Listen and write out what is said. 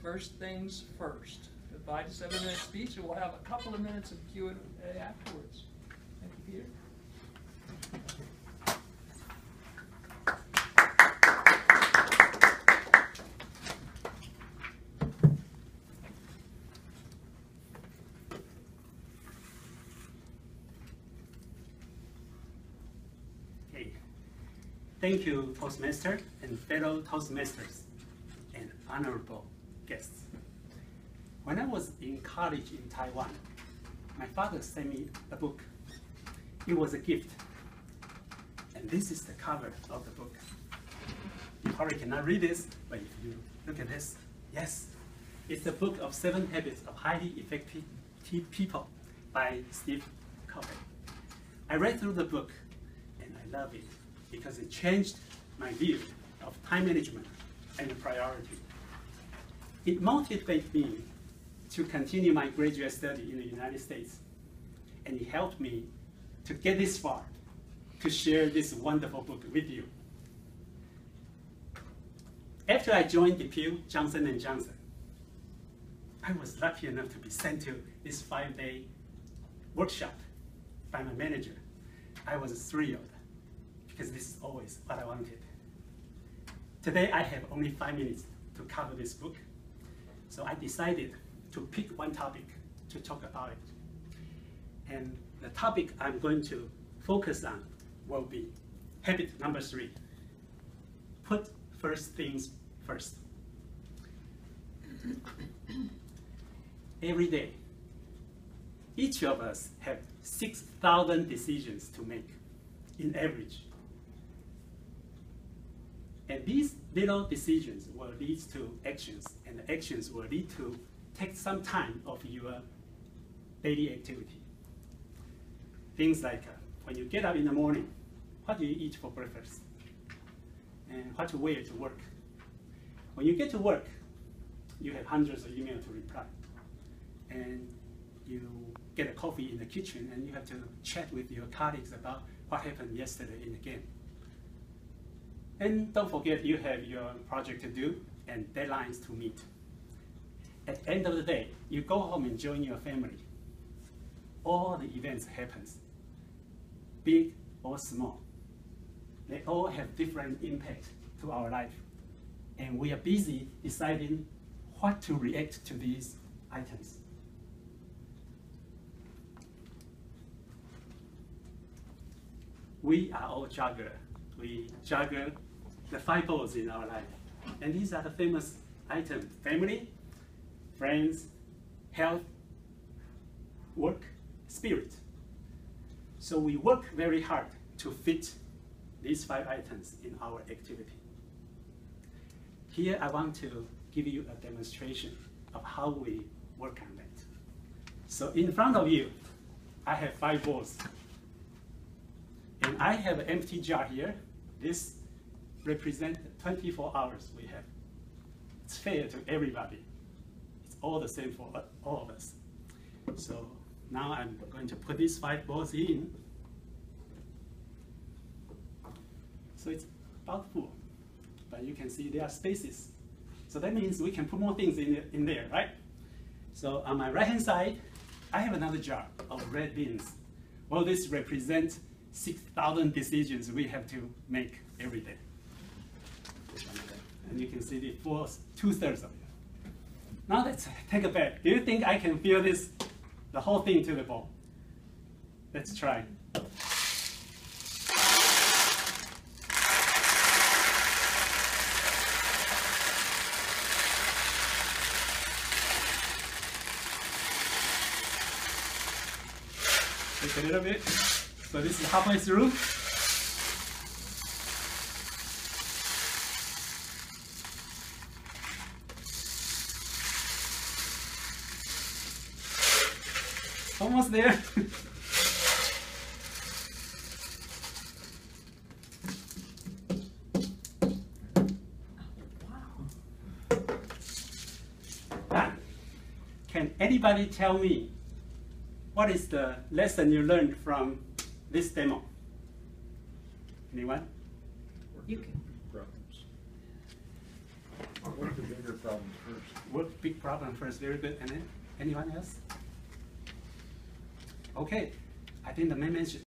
first things first. The 5 to 7 minute speech, and we'll have a couple of minutes of Q&A afterwards. Thank you, Peter. Thank you, Toastmaster and fellow Toastmasters and honorable guests. When I was in college in Taiwan, my father sent me a book. It was a gift. And this is the cover of the book. You probably cannot read this, but if you look at this, yes, it's the book of 7 Habits of Highly Effective People by Steven Covey. I read through the book and I love it, because it changed my view of time management and priority. It motivated me to continue my graduate study in the United States, and it helped me to get this far, to share this wonderful book with you. After I joined DePuy, Johnson & Johnson, I was lucky enough to be sent to this 5-day workshop by my manager. I was thrilled, because this is always what I wanted. Today I have only 5 minutes to cover this book, so I decided to pick one topic to talk about it. And the topic I'm going to focus on will be habit number 3. Put first things first. Every day, each of us have 6,000 decisions to make in average. And these little decisions will lead to actions, and the actions will lead to take some time of your daily activity. Things like when you get up in the morning, what do you eat for breakfast? And what to wear to work? When you get to work, you have hundreds of emails to reply. And you get a coffee in the kitchen, and you have to chat with your colleagues about what happened yesterday in the game. And don't forget, you have your project to do and deadlines to meet. At the end of the day, you go home and join your family. All the events happens, big or small. They all have different impact to our life. And we are busy deciding what to react to these items. We are all juggler. We juggle the 5 balls in our life. And these are the famous items: family, friends, health, work, spirit. So we work very hard to fit these 5 items in our activity. Here I want to give you a demonstration of how we work on that. So in front of you, I have 5 balls. And I have an empty jar here. This represents 24 hours we have. It's fair to everybody. It's all the same for all of us. So now I'm going to put these 5 balls in. So it's about full, but you can see there are spaces. So that means we can put more things in there, right? So on my right hand side, I have another jar of red beans. Well, this represents 6,000 decisions we have to make every day. And you can see the 2/3 of it. Now let's take a bet. Do you think I can fill this, the whole thing to the bowl? Let's try. Take a little bit. So this is halfway through. Almost there. Can anybody tell me what is the lesson you learned from this demo? Anyone? You can. Problems. Work the bigger problems first. Work problem first, very good. And then anyone else? Okay, I think the main message